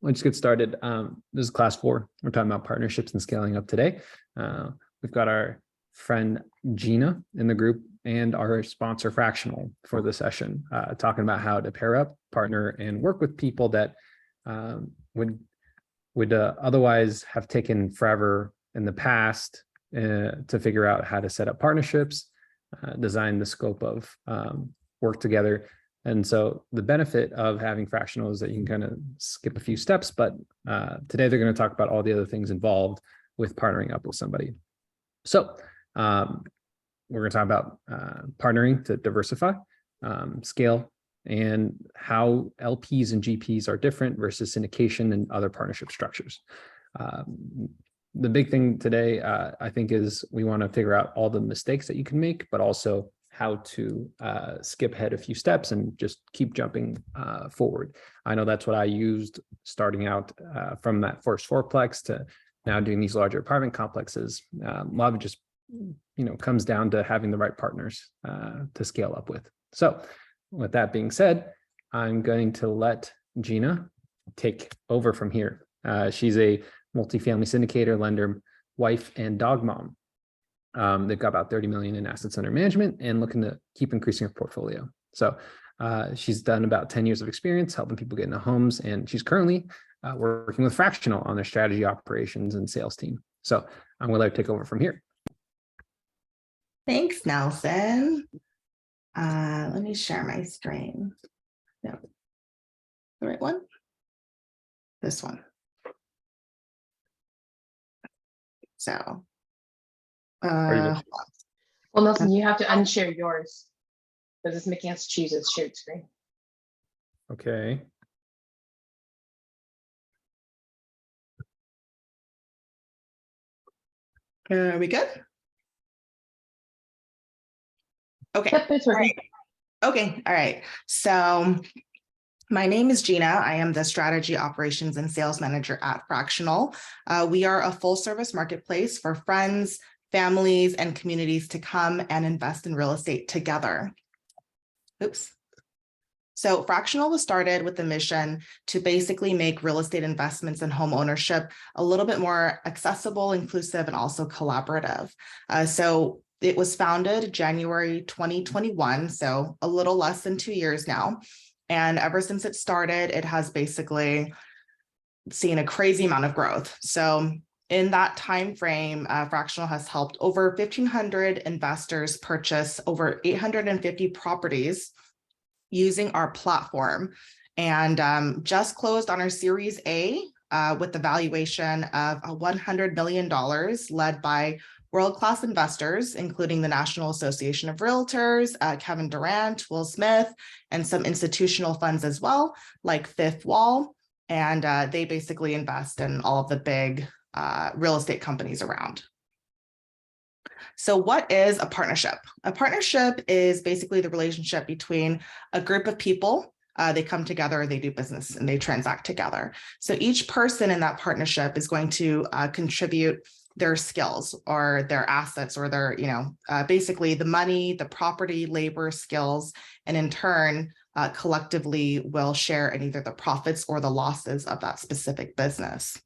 let's get started. This is class 4. We're talking about partnerships and scaling up today. We've got our friend Gina in the group and our sponsor Fractional for the session, talking about how to pair up, partner, and work with people that would otherwise have taken forever in the past to figure out how to set up partnerships, design the scope of work together. And so the benefit of having Fractional is that you can kind of skip a few steps, but today they're going to talk about all the other things involved with partnering up with somebody. So we're going to talk about partnering to diversify, scale, and how LPs and GPs are different versus syndication and other partnership structures. The big thing today, I think, is we want to figure out all the mistakes that you can make, but also how to skip ahead a few steps and just keep jumping forward. I know that's what I used starting out from that first fourplex to now doing these larger apartment complexes. A lot of it just, comes down to having the right partners to scale up with. So with that being said, I'm going to let Gina take over from here. She's a multifamily syndicator, lender, wife, and dog mom. They've got about 30 million in assets under management and looking to keep increasing her portfolio. So she's done about 10 years of experience helping people get into homes, and she's currently working with Fractional on their strategy, operations, and sales team. So I'm going to let her take over from here. Thanks, Nelson. Let me share my screen. No, the right one? This one. So, well, Nelson, you have to unshare yours because it's making us choose a shared screen. Okay. Are we good? Okay. Yep, it's working. Okay. All right. So my name is Gina. I am the strategy, operations, and sales manager at Fractional. We are a full service marketplace for friends, families, and communities to come and invest in real estate together. Oops. So Fractional was started with the mission to basically make real estate investments and home ownership a little bit more accessible, inclusive, and also collaborative. So it was founded January 2021, so a little less than 2 years now. And ever since it started, it has basically seen a crazy amount of growth. So in that time frame, Fractional has helped over 1,500 investors purchase over 850 properties using our platform, and just closed on our Series A with the valuation of $100 million, led by world-class investors, including the National Association of Realtors, Kevin Durant, Will Smith, and some institutional funds as well, like Fifth Wall. And they basically invest in all of the big real estate companies around. So what is a partnership? A partnership is basically the relationship between a group of people. They come together, they do business, and they transact together. So each person in that partnership is going to contribute their skills or their assets or their, basically the money, the property, labor, skills, and in turn, collectively will share in either the profits or the losses of that specific business.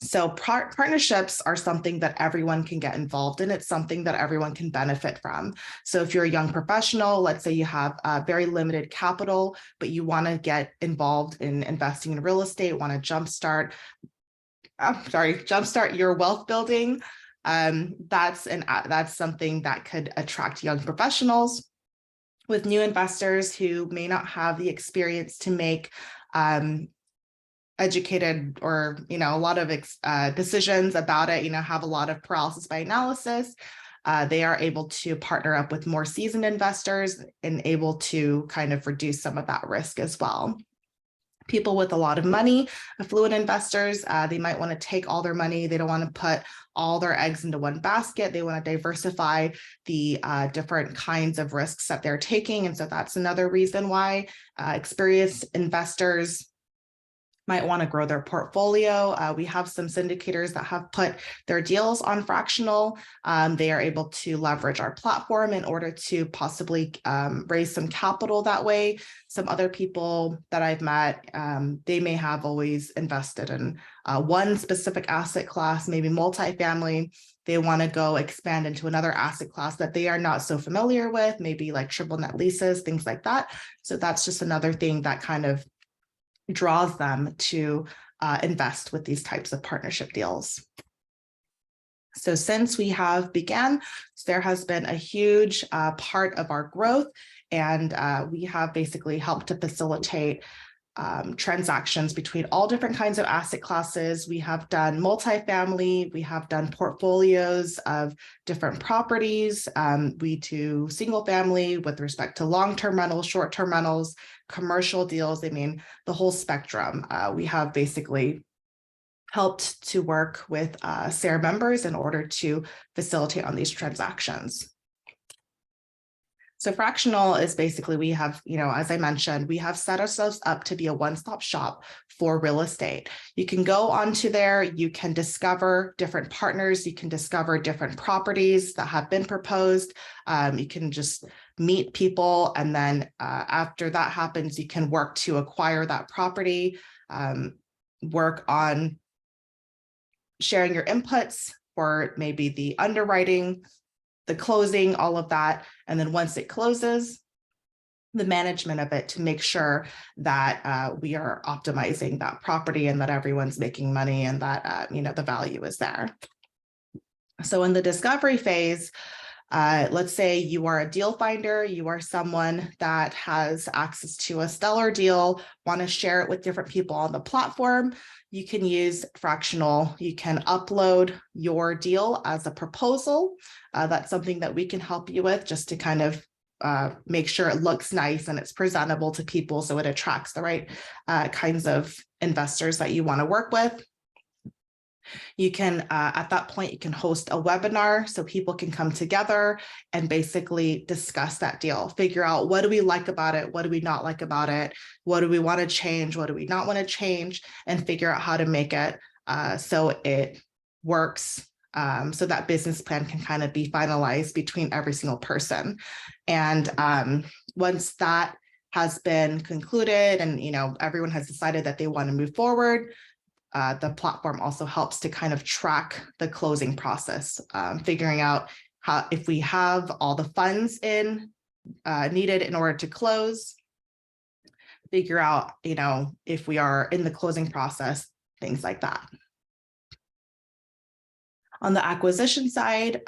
So partnerships are something that everyone can get involved in. It's something that everyone can benefit from. So if you're a young professional, let's say you have very limited capital, but you want to get involved in investing in real estate, want to jumpstart your wealth building, that's something that could attract young professionals. With new investors who may not have the experience to make educated or, a lot of decisions about it, have a lot of paralysis by analysis, they are able to partner up with more seasoned investors and able to kind of reduce some of that risk as well. People with a lot of money, affluent investors, they might want to take all their money. They don't want to put all their eggs into one basket. They want to diversify the different kinds of risks that they're taking. And so that's another reason why experienced investors might want to grow their portfolio. We have some syndicators that have put their deals on Fractional. They are able to leverage our platform in order to possibly raise some capital that way. Some other people that I've met, they may have always invested in one specific asset class, maybe multifamily. They want to go expand into another asset class that they are not so familiar with, maybe like triple net leases, things like that. So that's just another thing that kind of draws them to invest with these types of partnership deals. So since we have began, there has been a huge part of our growth, and we have basically helped to facilitate transactions between all different kinds of asset classes. We have done multifamily, we have done portfolios of different properties. We do single family with respect to long-term rentals, short-term rentals, commercial deals. I mean, the whole spectrum. We have basically helped to work with SARE members in order to facilitate on these transactions. So Fractional is basically, we have, as I mentioned, we have set ourselves up to be a one-stop shop for real estate. You can go onto there, you can discover different partners, you can discover different properties that have been proposed. You can just meet people, and then after that happens, you can work to acquire that property, work on sharing your inputs for maybe the underwriting, the closing, all of that. And then once it closes, the management of it to make sure that we are optimizing that property and that everyone's making money and that, the value is there. So in the discovery phase, let's say you are a deal finder, you are someone that has access to a stellar deal, want to share it with different people on the platform. You can use Fractional. You can upload your deal as a proposal. That's something that we can help you with, just to kind of make sure it looks nice and it's presentable to people so it attracts the right kinds of investors that you want to work with. You can, at that point, you can host a webinar so people can come together and basically discuss that deal, figure out what do we like about it, what do we not like about it, what do we want to change, what do we not want to change, and figure out how to make it so it works, so that business plan can kind of be finalized between every single person. And once that has been concluded and everyone has decided that they want to move forward, the platform also helps to kind of track the closing process, figuring out how, if we have all the funds needed in order to close, figure out, if we are in the closing process, things like that. On the acquisition side,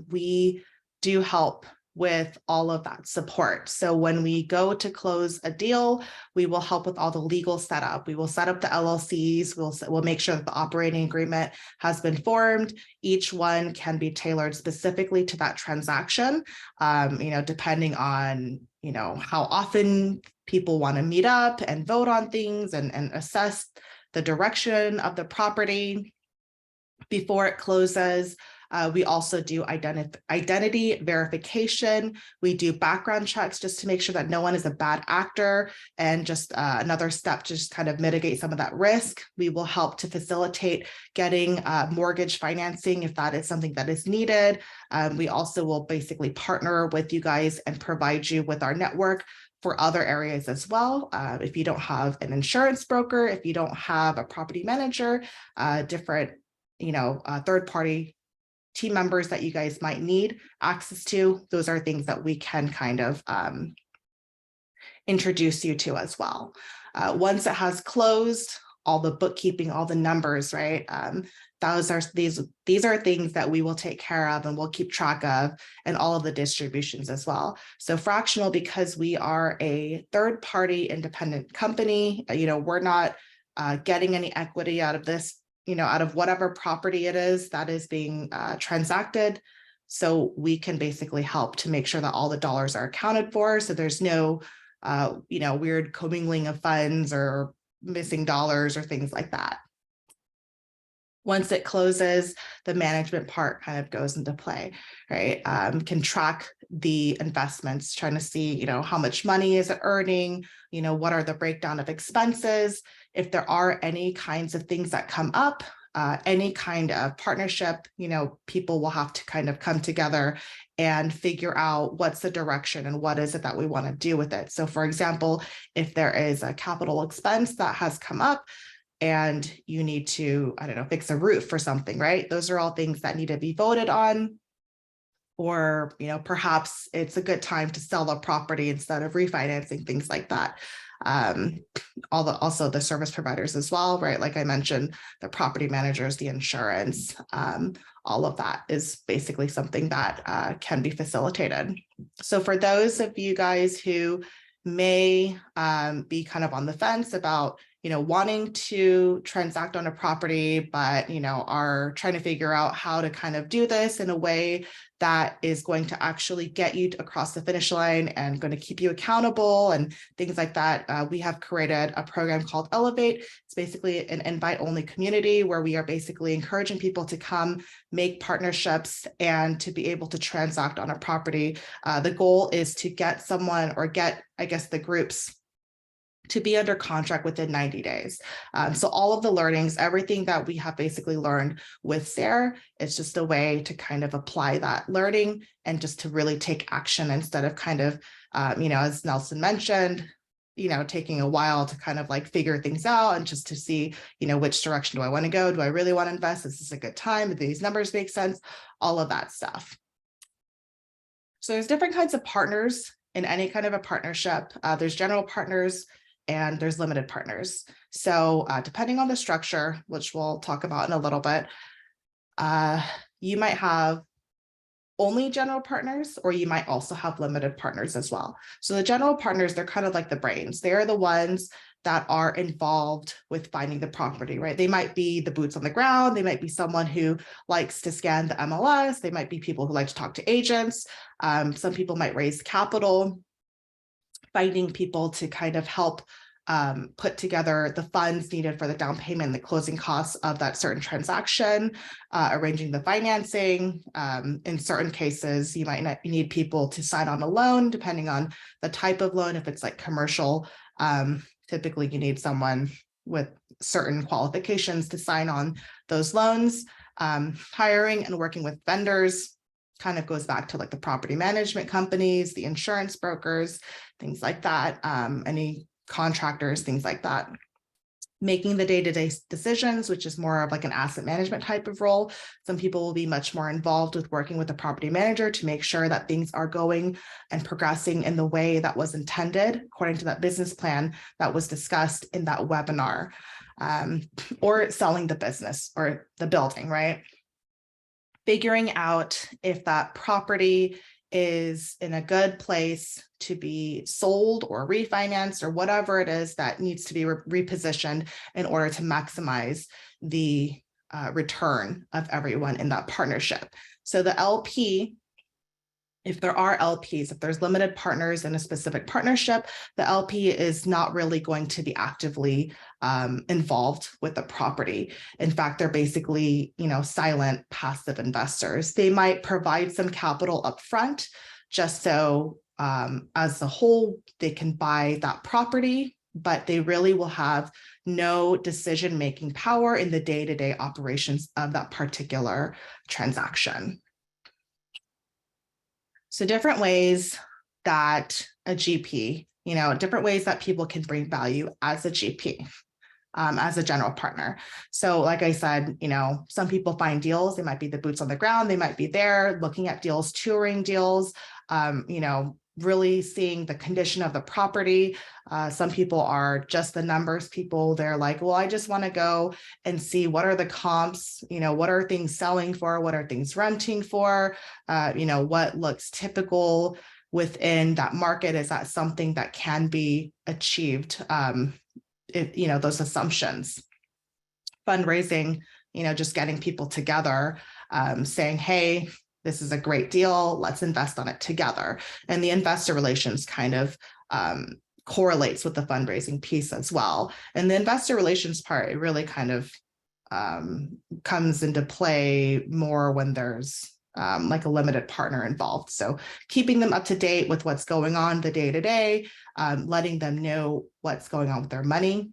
we do help with all of that support. So when we go to close a deal, we will help with all the legal setup. We will set up the LLCs. We'll make sure that the operating agreement has been formed. Each one can be tailored specifically to that transaction, depending on, how often people want to meet up and vote on things and assess the direction of the property before it closes. We also do identity verification. We do background checks just to make sure that no one is a bad actor, and just another step to just kind of mitigate some of that risk. We will help to facilitate getting mortgage financing if that is something that is needed. We also will basically partner with you guys and provide you with our network for other areas as well. If you don't have an insurance broker, if you don't have a property manager, different, third-party team members that you guys might need access to, those are things that we can kind of introduce you to as well. Once it has closed, all the bookkeeping, all the numbers, right? These are things that we will take care of and we'll keep track of, and all of the distributions as well. So Fractional, because we are a third-party independent company, we're not getting any equity out of this, out of whatever property it is that is being transacted. So we can basically help to make sure that all the dollars are accounted for. So there's no, weird commingling of funds or missing dollars or things like that. Once it closes, the management part kind of goes into play, right? Can track the investments, trying to see, how much money is it earning, what are the breakdown of expenses. if there are any kinds of things that come up, any kind of partnership, people will have to kind of come together and figure out what's the direction and what is it that we want to do with it. So for example, if there is a capital expense that has come up and you need to, I don't know, fix a roof or something, right? Those are all things that need to be voted on. Or, perhaps it's a good time to sell the property instead of refinancing, things like that. Also the service providers as well, right? Like I mentioned, the property managers, the insurance, all of that is basically something that can be facilitated. So for those of you guys who may be kind of on the fence about, wanting to transact on a property, but, are trying to figure out how to kind of do this in a way that is going to actually get you across the finish line and going to keep you accountable and things like that. We have created a program called Elevate. It's basically an invite-only community where we are basically encouraging people to come make partnerships and to be able to transact on a property. The goal is to get someone or get, I guess, the groups to be under contract within 90 days. So all of the learnings, everything that we have basically learned with SARE, it's just a way to kind of apply that learning and just to really take action instead of kind of, as Nelson mentioned, taking a while to kind of like figure things out and just to see, which direction do I want to go? Do I really want to invest? Is this a good time? Do these numbers make sense? All of that stuff. So there's different kinds of partners in any kind of a partnership. There's general partners, and there's limited partners. So depending on the structure, which we'll talk about in a little bit, you might have only general partners, or you might also have limited partners as well. So the general partners, they're kind of like the brains. They're the ones that are involved with finding the property, right? They might be the boots on the ground. They might be someone who likes to scan the MLS. They might be people who like to talk to agents. Some people might raise capital, finding people to kind of help put together the funds needed for the down payment, the closing costs of that certain transaction, arranging the financing. In certain cases, you might need people to sign on a loan, depending on the type of loan. If it's like commercial, typically you need someone with certain qualifications to sign on those loans. Hiring and working with vendors kind of goes back to like the property management companies, the insurance brokers, things like that, any contractors, things like that. Making the day-to-day decisions, which is more of like an asset management type of role. Some people will be much more involved with working with the property manager to make sure that things are going and progressing in the way that was intended, according to that business plan that was discussed in that webinar, or selling the business or the building, right? Figuring out if that property is in a good place to be sold or refinanced or whatever it is that needs to be repositioned in order to maximize the return of everyone in that partnership. So the LP, if there are LPs, if there's limited partners in a specific partnership, the LP is not really going to be actively involved with the property. In fact, they're basically, silent, passive investors. They might provide some capital up front, just so as a whole, they can buy that property, but they really will have no decision-making power in the day-to-day operations of that particular transaction. So different ways that a GP, different ways that people can bring value as a GP, as a general partner. So like I said, some people find deals, they might be the boots on the ground, they might be there looking at deals, touring deals, really seeing the condition of the property. Some people are just the numbers people. They're like, well, I just want to go and see what are the comps, what are things selling for, what are things renting for, what looks typical within that market. Is that something that can be achieved? Those assumptions. Fundraising, just getting people together, saying, hey, this is a great deal, let's invest on it together. And the investor relations kind of correlates with the fundraising piece as well. And the investor relations part, it really kind of comes into play more when there's like a limited partner involved. So keeping them up to date with what's going on the day-to-day, letting them know what's going on with their money.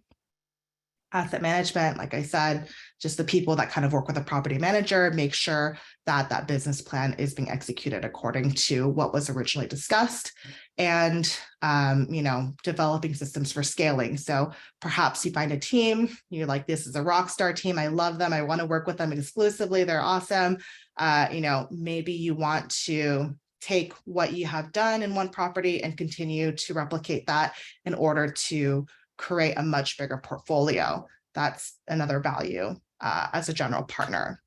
asset management, like I said, just the people that kind of work with a property manager, make sure that that business plan is being executed according to what was originally discussed, and developing systems for scaling. So perhaps you find a team, you're like, this is a rock star team, I love them, I want to work with them exclusively, they're awesome. Maybe you want to take what you have done in one property and continue to replicate that in order to create a much bigger portfolio. That's another value as a general partner.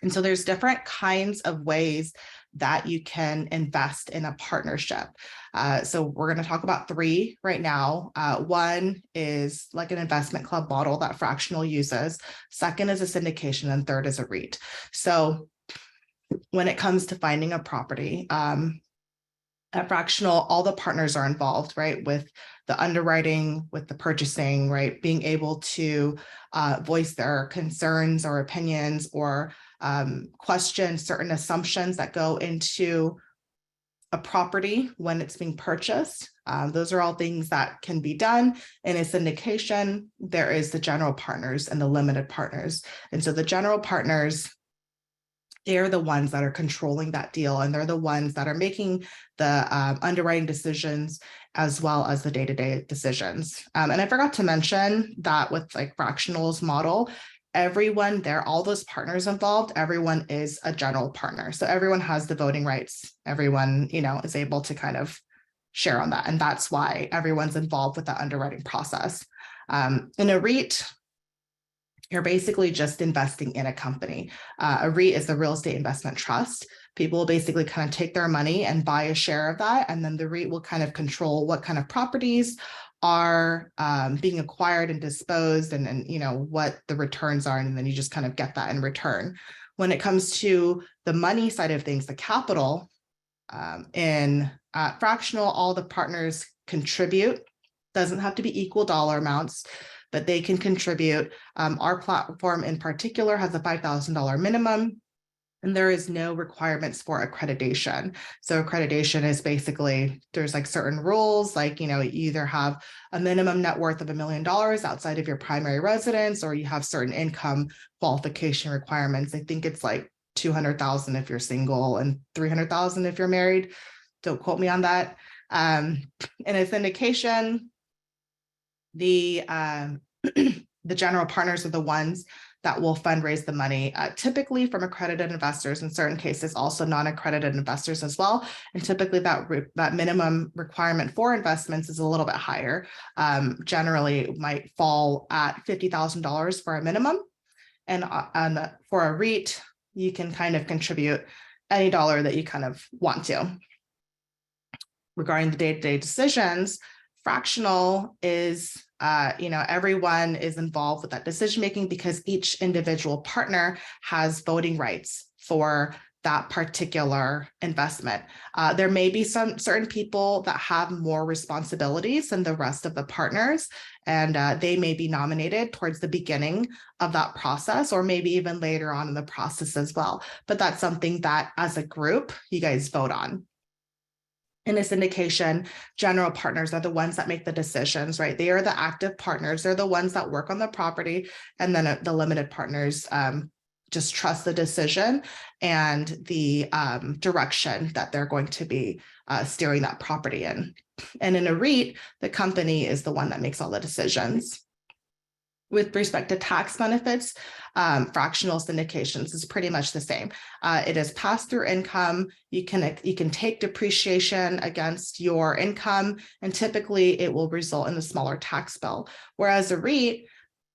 And so there's different kinds of ways that you can invest in a partnership. So we're going to talk about 3 right now. One is like an investment club model that Fractional uses. Second is a syndication, and third is a REIT. So when it comes to finding a property, at Fractional, all the partners are involved, right? With the underwriting, with the purchasing, right? Being able to voice their concerns or opinions, or question certain assumptions that go into a property when it's being purchased. Those are all things that can be done in a syndication. There is the general partners and the limited partners. And so the general partners, they're the ones that are controlling that deal, and they're the ones that are making the underwriting decisions as well as the day-to-day decisions. And I forgot to mention that with like Fractional's model, everyone there, all those partners involved, everyone is a general partner. So everyone has the voting rights. Everyone, is able to kind of share on that. And that's why everyone's involved with the underwriting process. In a REIT, you're basically just investing in a company. A REIT is the real estate investment trust. People will basically kind of take their money and buy a share of that. And then the REIT will kind of control what kind of properties are being acquired and disposed, and what the returns are. And then you just kind of get that in return. When it comes to the money side of things, the capital, in Fractional, all the partners contribute. Doesn't have to be equal dollar amounts, but they can contribute. Our platform in particular has a $5,000 minimum, and there is no requirements for accreditation. So accreditation is basically, there's like certain rules, like, you either have a minimum net worth of $1 million outside of your primary residence, or you have certain income qualification requirements. I think it's like 200,000 if you're single and 300,000 if you're married. Don't quote me on that. In a syndication, the general partners are the ones that will fundraise the money, typically from accredited investors, in certain cases also non-accredited investors as well. And typically that minimum requirement for investments is a little bit higher. Generally, it might fall at $50,000 for a minimum. And for a REIT, you can kind of contribute any dollar that you kind of want to. Regarding the day-to-day decisions, Fractional is, everyone is involved with that decision-making because each individual partner has voting rights for that particular investment. There may be some certain people that have more responsibilities than the rest of the partners, and they may be nominated towards the beginning of that process, or maybe even later on in the process as well. But that's something that as a group, you guys vote on. In a syndication, general partners are the ones that make the decisions, right? They are the active partners. They're the ones that work on the property. And then the limited partners just trust the decision and the direction that they're going to be steering that property in. And in a REIT, the company is the one that makes all the decisions. With respect to tax benefits, fractional syndications is pretty much the same. It is pass-through income. You can take depreciation against your income, and typically it will result in a smaller tax bill. Whereas a REIT,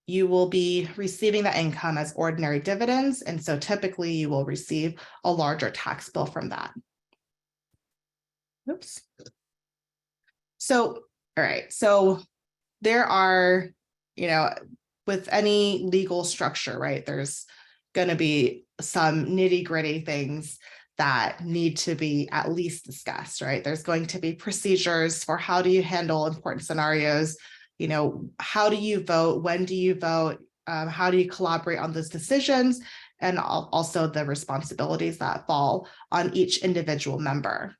you will be receiving that income as ordinary dividends, and so typically you will receive a larger tax bill from that. Oops. So, all right. So there are, with any legal structure, right, there's going to be some nitty-gritty things that need to be at least discussed, right? There's going to be procedures for how do you handle important scenarios, how do you vote, when do you vote, how do you collaborate on those decisions, and also the responsibilities that fall on each individual member.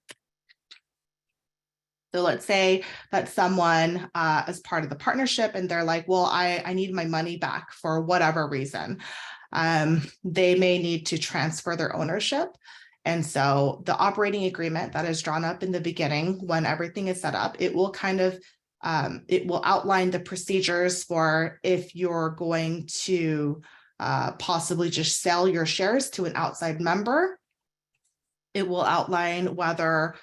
So let's say that someone is part of the partnership and they're like, well, I need my money back for whatever reason. They may need to transfer their ownership. And so the operating agreement that is drawn up in the beginning, when everything is set up, it will kind of, it will outline the procedures for if you're going to possibly just sell your shares to an outside member. It will outline whether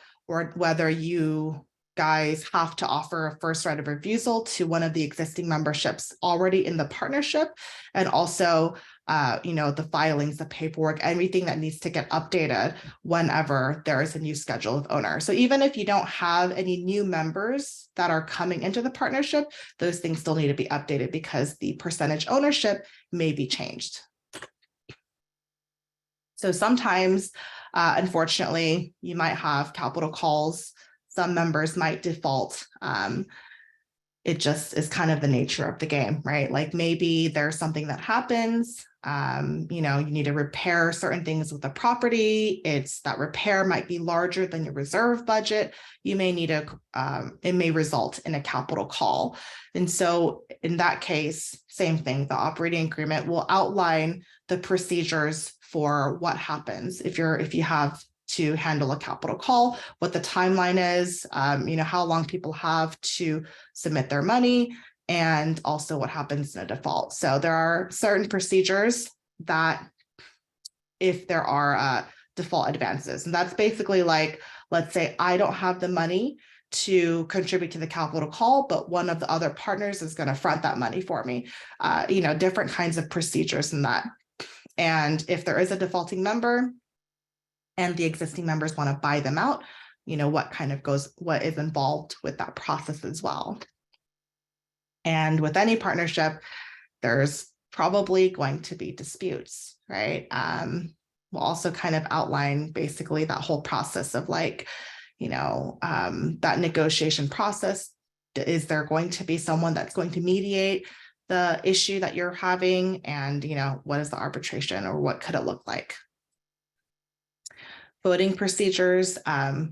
you guys have to offer a first right of refusal to one of the existing memberships already in the partnership, and also the filings, the paperwork, everything that needs to get updated whenever there is a new schedule of owner. So even if you don't have any new members that are coming into the partnership, those things still need to be updated because the percentage ownership may be changed. So sometimes, unfortunately, you might have capital calls. Some members might default. It just is kind of the nature of the game, right? Like maybe there's something that happens, you need to repair certain things with the property. It's that repair might be larger than your reserve budget. You may need it may result in a capital call. And so in that case, same thing, the operating agreement will outline the procedures for what happens if you have to handle a capital call, what the timeline is, how long people have to submit their money, and also what happens in a default. So there are certain procedures that if there are default advances, and that's basically like, let's say I don't have the money to contribute to the capital call, but one of the other partners is going to front that money for me, different kinds of procedures in that. And if there is a defaulting member and the existing members want to buy them out, what is involved with that process as well. And with any partnership, there's probably going to be disputes, right? We'll also kind of outline basically that whole process of that negotiation process. Is there going to be someone that's going to mediate the issue that you're having? And, what is the arbitration, or what could it look like? Voting procedures,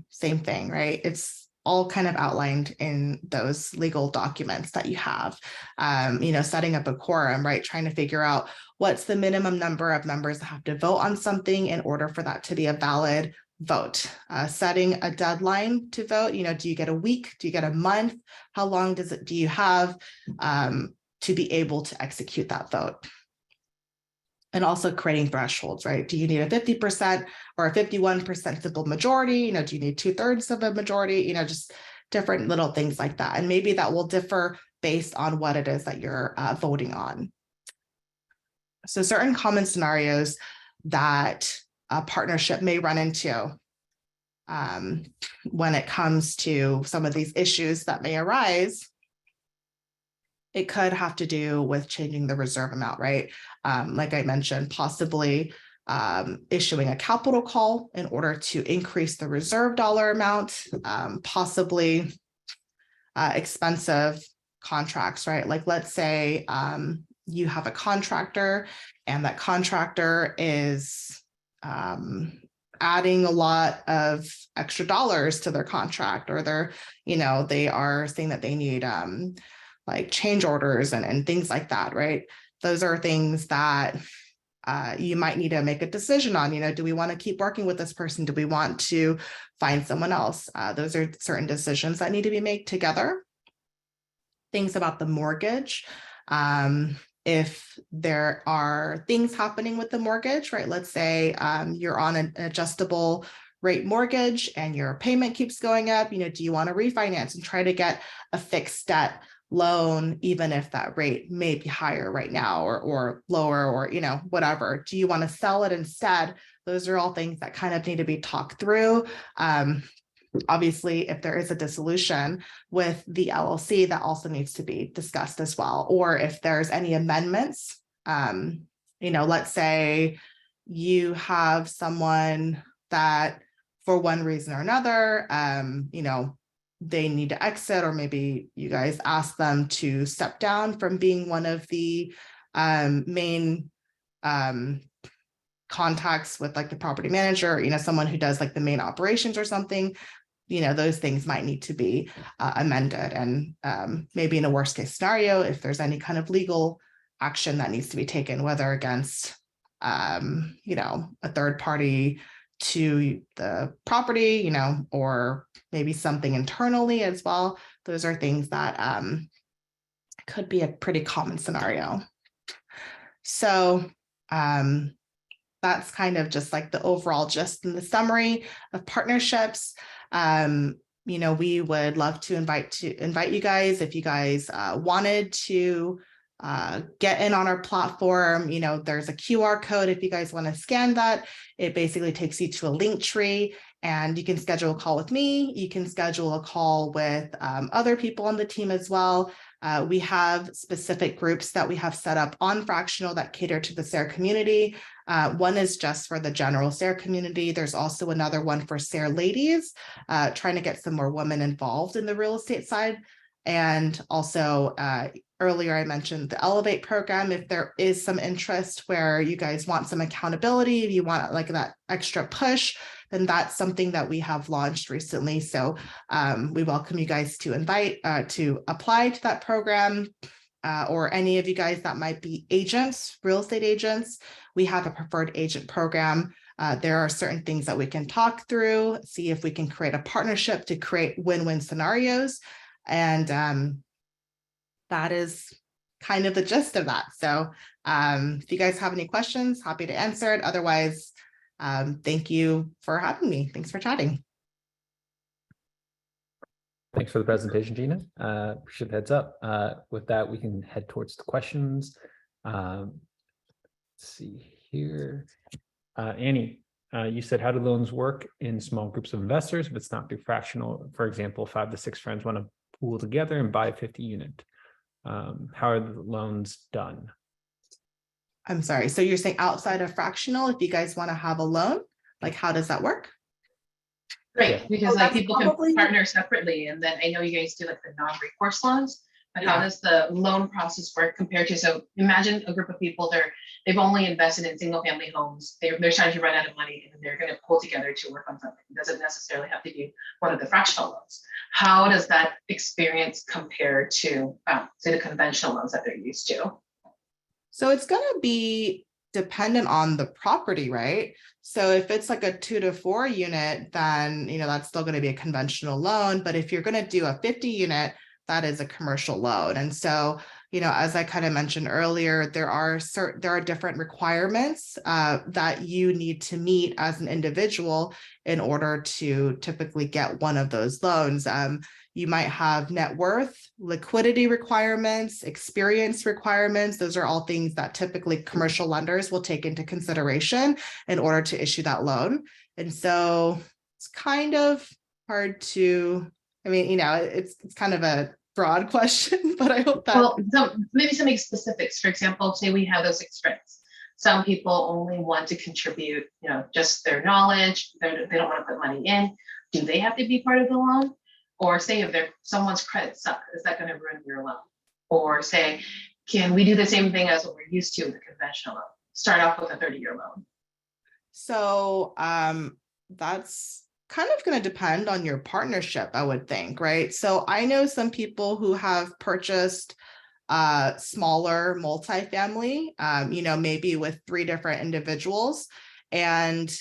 same thing, right? It's all kind of outlined in those legal documents that you have, setting up a quorum, right? Trying to figure out what's the minimum number of members that have to vote on something in order for that to be a valid vote. Setting a deadline to vote, do you get a week? Do you get a month? How long do you have to be able to execute that vote? And also creating thresholds, right? Do you need a 50% or a 51% simple majority? Do you need 2/3 of a majority? Just different little things like that. And maybe that will differ based on what it is that you're voting on. So certain common scenarios that a partnership may run into when it comes to some of these issues that may arise, it could have to do with changing the reserve amount, right? Like I mentioned, possibly issuing a capital call in order to increase the reserve dollar amount, possibly expensive contracts, right? Like let's say you have a contractor and that contractor is adding a lot of extra dollars to their contract, or they are saying that they need like change orders and things like that, right? Those are things that you might need to make a decision on. Do we want to keep working with this person? Do we want to find someone else? Those are certain decisions that need to be made together. Things about the mortgage. If there are things happening with the mortgage, right? Let's say you're on an adjustable rate mortgage and your payment keeps going up. Do you want to refinance and try to get a fixed debt loan, even if that rate may be higher right now or lower, or whatever? Do you want to sell it instead? Those are all things that kind of need to be talked through. Obviously, if there is a dissolution with the LLC, that also needs to be discussed as well. Or if there's any amendments, let's say you have someone that for one reason or another, they need to exit, or maybe you guys ask them to step down from being one of the main contacts with like the property manager, someone who does like the main operations or something. those things might need to be amended. And maybe in a worst case scenario, if there's any kind of legal action that needs to be taken, whether against, a third party to the property, or maybe something internally as well. Those are things that could be a pretty common scenario. So that's kind of just like the overall gist and the summary of partnerships. We would love to invite you guys if you guys wanted to get in on our platform. There's a QR code. If you guys want to scan that, it basically takes you to a link tree, and you can schedule a call with me. You can schedule a call with other people on the team as well. We have specific groups that we have set up on Fractional that cater to the SARE community. One is just for the general SARE community. There's also another one for SARE ladies, trying to get some more women involved in the real estate side. And also, earlier I mentioned the Elevate program. If there is some interest where you guys want some accountability, if you want like that extra push, then that's something that we have launched recently. So we welcome you guys to apply to that program, or any of you guys that might be agents, real estate agents. We have a preferred agent program. There are certain things that we can talk through, see if we can create a partnership to create win-win scenarios. And that is kind of the gist of that. So if you guys have any questions, happy to answer it. Otherwise, thank you for having me. Thanks for chatting. Thanks for the presentation, Gina. Appreciate the heads up. With that, we can head towards the questions. Let's see here. Annie, you said, how do loans work in small groups of investors if it's not through Fractional? For example, 5 to 6 friends want to pool together and buy a 50 unit. How are the loans done? I'm sorry. So you're saying outside of Fractional, if you guys want to have a loan, like how does that work? Right, Yeah. because like people probably... can partner separately, and then I know you guys do like the non-recourse loans, but how does the loan process work compared to, so imagine a group of people, they've only invested in single family homes, they're starting to run out of money, and they're going to pull together to work on something. It doesn't necessarily have to be one of the fractional loans. How does that experience compare to say the conventional loans that they're used to? So it's going to be dependent on the property, right? So if it's like a 2 to 4 unit, then that's still going to be a conventional loan. But if you're going to do a 50 unit, that is a commercial loan. And so, as I kind of mentioned earlier, there are different requirements that you need to meet as an individual in order to typically get one of those loans. You might have net worth, liquidity requirements, experience requirements. Those are all things that typically commercial lenders will take into consideration in order to issue that loan. And so it's kind of hard to, it's kind of a broad question, but I hope that. Well, so maybe some specifics. For example, say we have those 6 friends. Some people only want to contribute, just their knowledge. They don't want to put money in. Do they have to be part of the loan? Or say if someone's credit sucks, is that going to ruin your loan? Or say, can we do the same thing as what we're used to with a conventional loan? Start off with a 30-year loan. So that's kind of going to depend on your partnership, I would think, right? So I know some people who have purchased smaller multifamily, maybe with 3 different individuals, and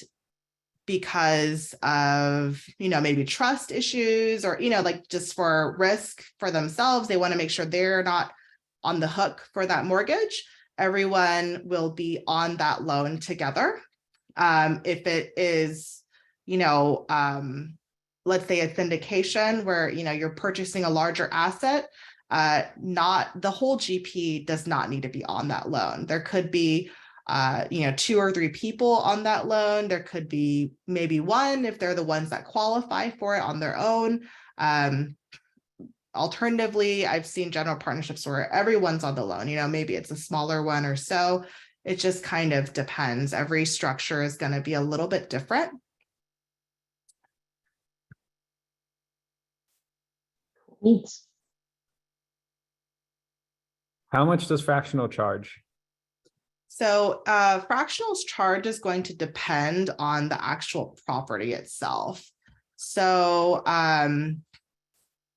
because of, maybe trust issues or, like just for risk for themselves, they want to make sure they're not on the hook for that mortgage. Everyone will be on that loan together. If it is, let's say a syndication where, you're purchasing a larger asset, not the whole GP does not need to be on that loan. There could be 2 or 3 people on that loan. There could be maybe 1 if they're the ones that qualify for it on their own. Alternatively, I've seen general partnerships where everyone's on the loan, maybe it's a smaller one or so. It just kind of depends. Every structure is going to be a little bit different. Neat. How much does Fractional charge? So Fractional's charge is going to depend on the actual property itself. So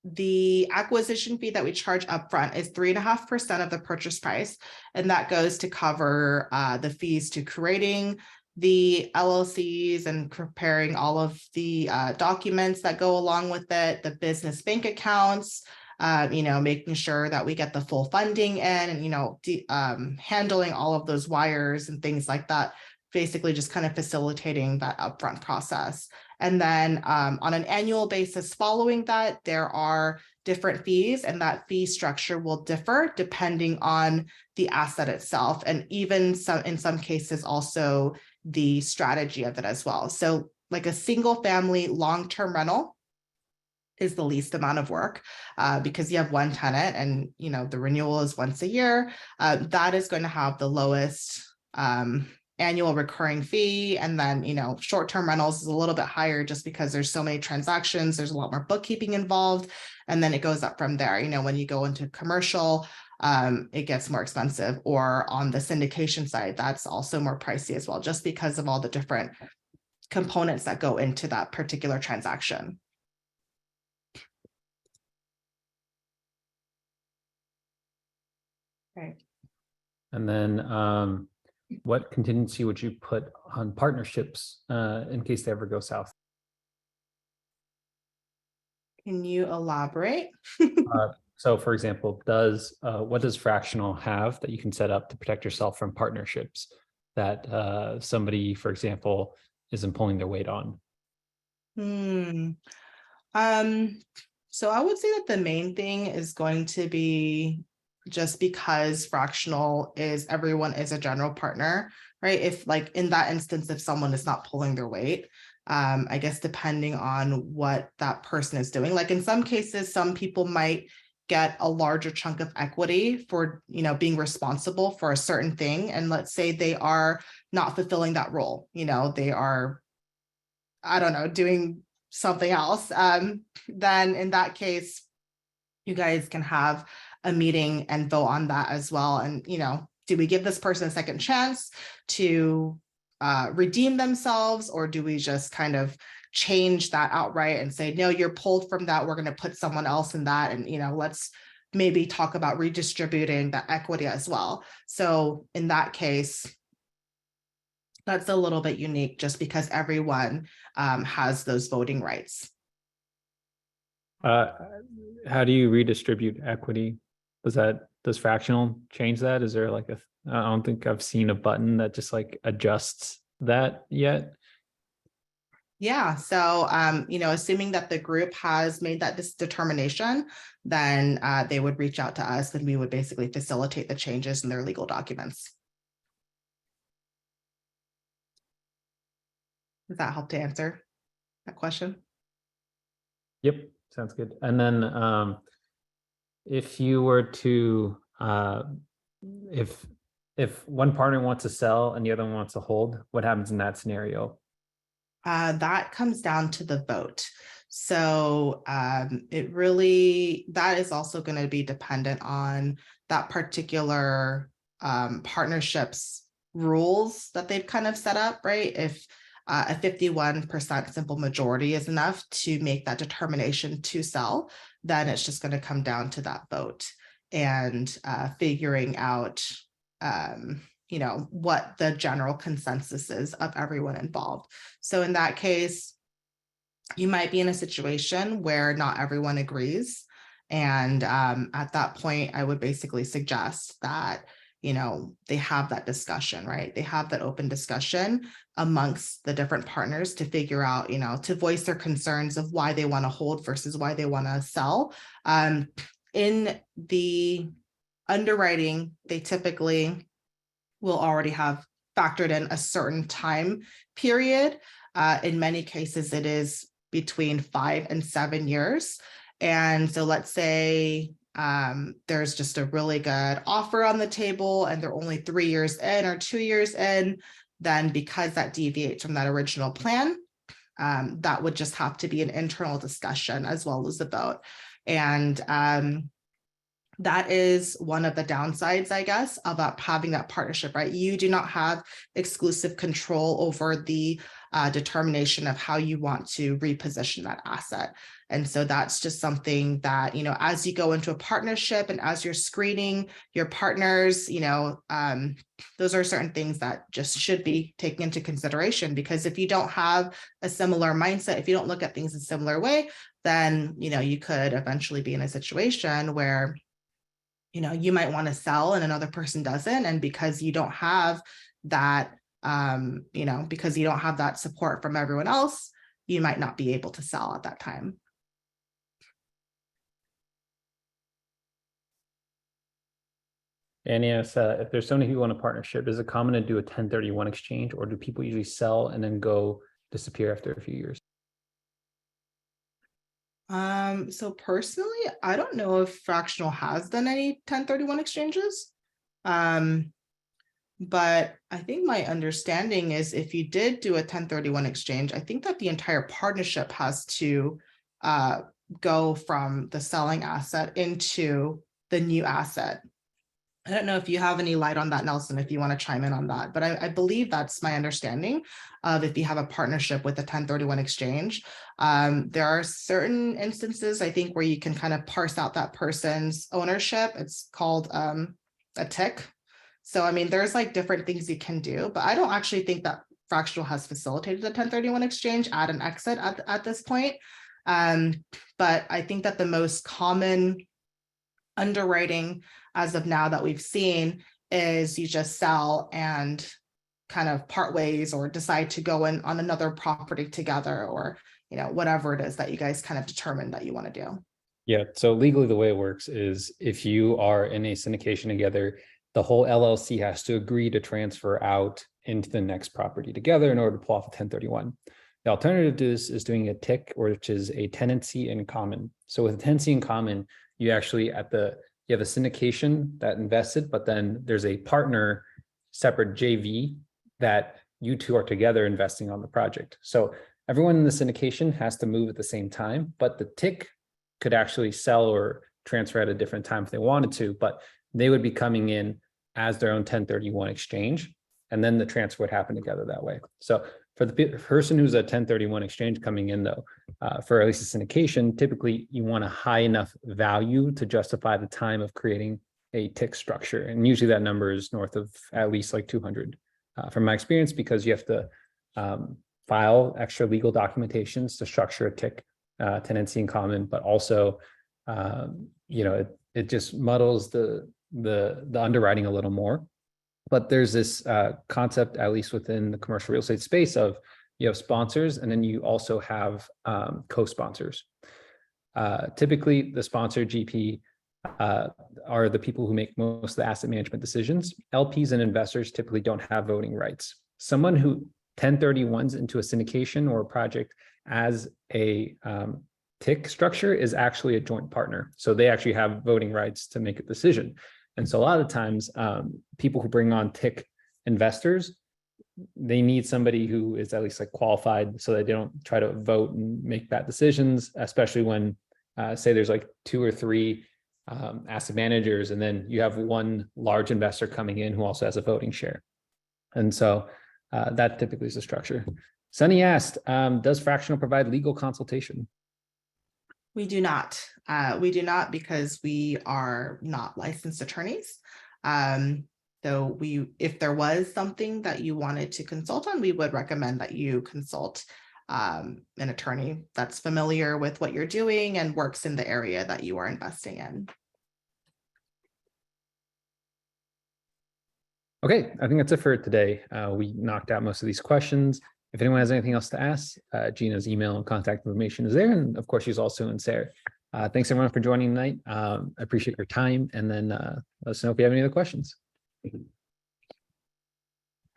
the acquisition fee that we charge upfront is 3.5% of the purchase price, and that goes to cover the fees to creating the LLCs and preparing all of the documents that go along with it, the business bank accounts, making sure that we get the full funding in, and handling all of those wires and things like that, basically just kind of facilitating that upfront process. And then on an annual basis following that, there are different fees, and that fee structure will differ depending on the asset itself, and even in some cases also the strategy of it as well. So like a single family long-term rental is the least amount of work because you have one tenant and the renewal is once a year. That is going to have the lowest annual recurring fee. And then, short-term rentals is a little bit higher just because there's so many transactions, there's a lot more bookkeeping involved. And then it goes up from there. When you go into commercial, it gets more expensive, or on the syndication side, that's also more pricey as well, just because of all the different components that go into that particular transaction. Right. And then what contingency would you put on partnerships in case they ever go south? Can you elaborate? So for example, what does Fractional have that you can set up to protect yourself from partnerships that somebody, for example, isn't pulling their weight on? So I would say that the main thing is going to be, just because Fractional is, everyone is a general partner, right? If like in that instance, if someone is not pulling their weight, I guess depending on what that person is doing, like in some cases, some people might get a larger chunk of equity for, being responsible for a certain thing. And let's say they are not fulfilling that role, they are, I don't know, doing something else. Then in that case, you guys can have a meeting and vote on that as well. And, do we give this person a second chance to redeem themselves, or do we just kind of change that outright and say, no, you're pulled from that, we're going to put someone else in that, and let's maybe talk about redistributing that equity as well. So in that case, that's a little bit unique, just because everyone has those voting rights. How do you redistribute equity? Does Fractional change that? Is there like I don't think I've seen a button that just like adjusts that yet. Yeah. So, assuming that the group has made that determination, then they would reach out to us, and we would basically facilitate the changes in their legal documents. Does that help to answer that question? Yep. Sounds good. And then if you were to, if one partner wants to sell and the other one wants to hold, what happens in that scenario? That comes down to the vote. So that is also going to be dependent on that particular partnership's rules that they've kind of set up, right? If a 51% simple majority is enough to make that determination to sell, then it's just going to come down to that vote and figuring out what the general consensus is of everyone involved. So in that case, you might be in a situation where not everyone agrees. And at that point, I would basically suggest that, they have that discussion, right? They have that open discussion amongst the different partners to figure out, to voice their concerns of why they want to hold versus why they want to sell. In the underwriting, they typically will already have factored in a certain time period. In many cases, it is between 5 and 7 years. And so let's say there's just a really good offer on the table and they're only 3 years in or 2 years in, then because that deviates from that original plan, that would just have to be an internal discussion as well as a vote. And that is one of the downsides, I guess, of having that partnership, right? You do not have exclusive control over the determination of how you want to reposition that asset. And so that's just something that, as you go into a partnership and as you're screening your partners, those are certain things that just should be taken into consideration, because if you don't have a similar mindset, if you don't look at things in a similar way, then, you could eventually be in a situation where you might want to sell and another person doesn't. And because you don't have that, because you don't have that support from everyone else, you might not be able to sell at that time. And yes, if there's so many people in a partnership, is it common to do a 1031 exchange, or do people usually sell and then go disappear after a few years? So personally, I don't know if Fractional has done any 1031 exchanges. But I think my understanding is if you did do a 1031 exchange, I think that the entire partnership has to go from the selling asset into the new asset. I don't know if you have any light on that, Nelson, if you want to chime in on that, but I believe that's my understanding of if you have a partnership with a 1031 exchange. There are certain instances, I think, where you can kind of parse out that person's ownership. It's called a tick. So, I mean, there's like different things you can do, but I don't actually think that Fractional has facilitated a 1031 exchange at an exit at this point. But I think that the most common underwriting as of now that we've seen is you just sell and kind of part ways or decide to go in on another property together, or whatever it is that you guys kind of determine that you want to do. Yeah, so legally the way it works is if you are in a syndication together, the whole LLC has to agree to transfer out into the next property together in order to pull off a 1031. The alternative to this is doing a TIC, which is a tenancy in common. So with a tenancy in common, you actually you have a syndication that invested, but then there's a partner separate JV that you two are together investing on the project. So everyone in the syndication has to move at the same time, but the TIC could actually sell or transfer at a different time if they wanted to, but they would be coming in as their own 1031 exchange, and then the transfer would happen together that way. So for the person who's a 1031 exchange coming in, though, for at least a syndication, typically you want a high enough value to justify the time of creating a TIC structure. And usually that number is north of at least like 200 from my experience, because you have to file extra legal documentations to structure a TIC, tenancy in common, but also, it just muddles the underwriting a little more. But there's this concept, at least within the commercial real estate space, of you have sponsors and then you also have co-sponsors. Typically, the sponsor GP are the people who make most of the asset management decisions. LPs and investors typically don't have voting rights. Someone who 1031s into a syndication or a project as a TIC structure is actually a joint partner. So they actually have voting rights to make a decision. And so a lot of times, people who bring on TIC investors, they need somebody who is at least like qualified so that they don't try to vote and make bad decisions, especially when, say there's like 2 or 3 asset managers, and then you have one large investor coming in who also has a voting share. And so that typically is the structure. Sunny asked, does Fractional provide legal consultation? We do not. We do not, because we are not licensed attorneys. So if there was something that you wanted to consult on, we would recommend that you consult an attorney that's familiar with what you're doing and works in the area that you are investing in. Okay, I think that's it for today. We knocked out most of these questions. If anyone has anything else to ask, Gina's email and contact information is there. And of course, she's also in SARE. Thanks everyone for joining tonight. I appreciate your time. And then let us know if you have any other questions.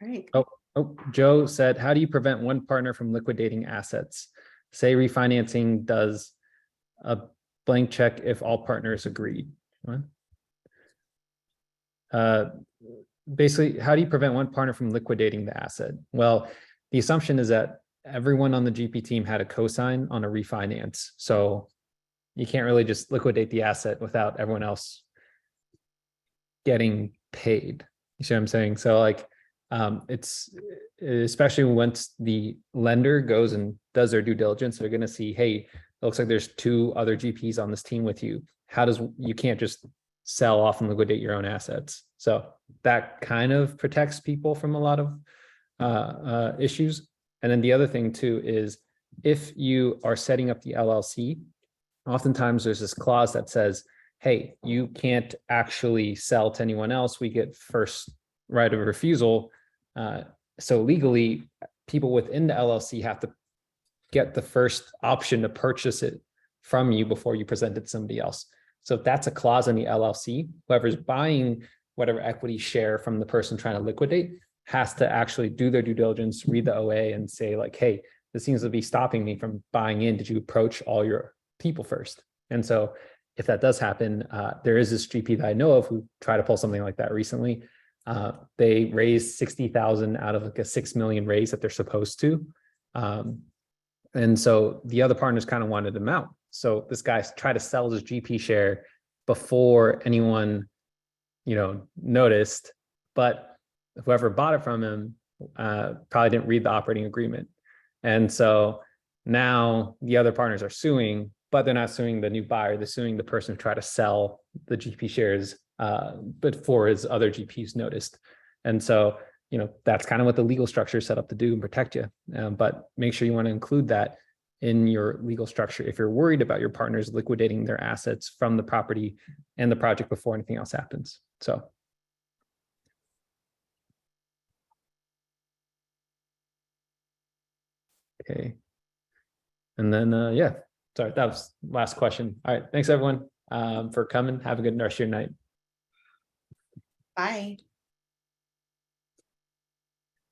Great. Oh, Joe said, how do you prevent one partner from liquidating assets? Say refinancing does a blank check if all partners agree. Basically, how do you prevent one partner from liquidating the asset? Well, the assumption is that everyone on the GP team had a cosign on a refinance. So you can't really just liquidate the asset without everyone else getting paid. You see what I'm saying? So like, it's especially once the lender goes and does their due diligence, they're going to see, hey, it looks like there's 2 other GPs on this team with you. You can't just sell off and liquidate your own assets. So that kind of protects people from a lot of issues. And then the other thing too is if you are setting up the LLC, oftentimes there's this clause that says, hey, you can't actually sell to anyone else. We get first right of refusal. So legally, people within the LLC have to get the first option to purchase it from you before you present it to somebody else. So if that's a clause in the LLC, whoever's buying whatever equity share from the person trying to liquidate has to actually do their due diligence, read the OA and say like, hey, this seems to be stopping me from buying in. Did you approach all your people first? And so if that does happen, there is this GP that I know of who tried to pull something like that recently. They raised 60,000 out of like a 6 million raise that they're supposed to. And so the other partners kind of wanted them out. So this guy tried to sell his GP share before anyone, noticed, but whoever bought it from him probably didn't read the operating agreement. And so now the other partners are suing, but they're not suing the new buyer. They're suing the person who tried to sell the GP shares before his other GPs noticed. And so, that's kind of what the legal structure is set up to do and protect you. But make sure you want to include that in your legal structure if you're worried about your partners liquidating their assets from the property and the project before anything else happens. So. Okay. And then, yeah, sorry, that was last question. All right. Thanks everyone for coming. Have a good rest of your night. Bye.